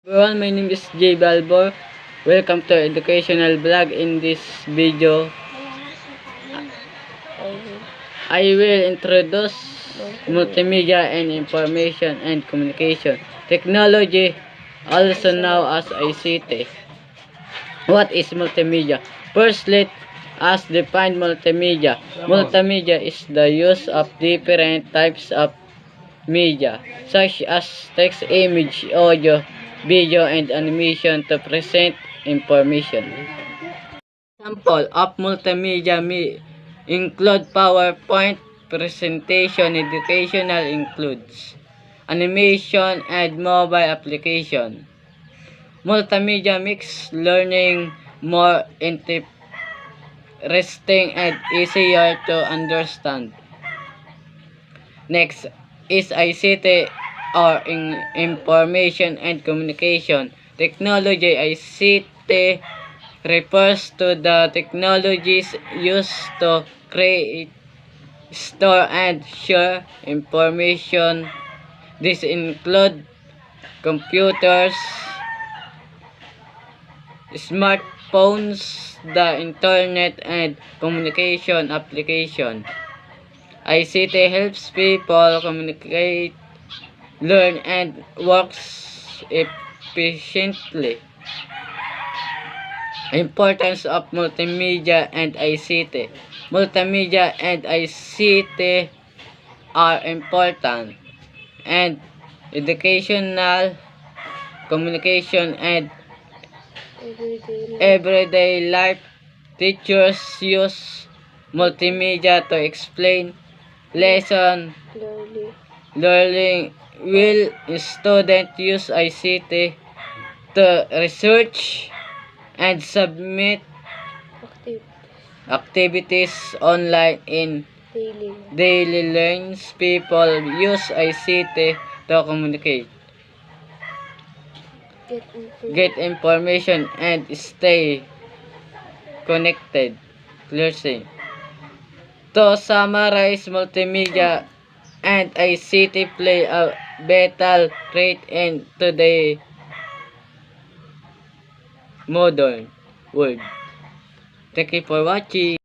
Everyone, my name is Jay Balbor. Welcome to educational vlog. In this video, I will introduce multimedia and information and communication technology, also known as ICT. What is multimedia? First, let us define multimedia. Multimedia is the use of different types of media, such as text, image, audio, video, and animation to present information. Example of multimedia include PowerPoint presentation. Educational includes animation and mobile application. Multimedia makes learning more interesting and easier to understand. Next is ICT, or information and communication technology. ICT refers to the technologies used to create, store, and share information. This include computers, smartphones, the internet, and communication application. ICT helps people communicate, learn, and works efficiently. Importance of multimedia and ICT. Multimedia and ICT are important and educational, communication, and everyday life. Teachers use multimedia to explain lesson learning, will students use ICT to research and submit activities online in daily lives. People use ICT to communicate, get information, and stay connected. Clearly, to summarize, multimedia and ICT play a vital role in today's modern world. Thank you for watching.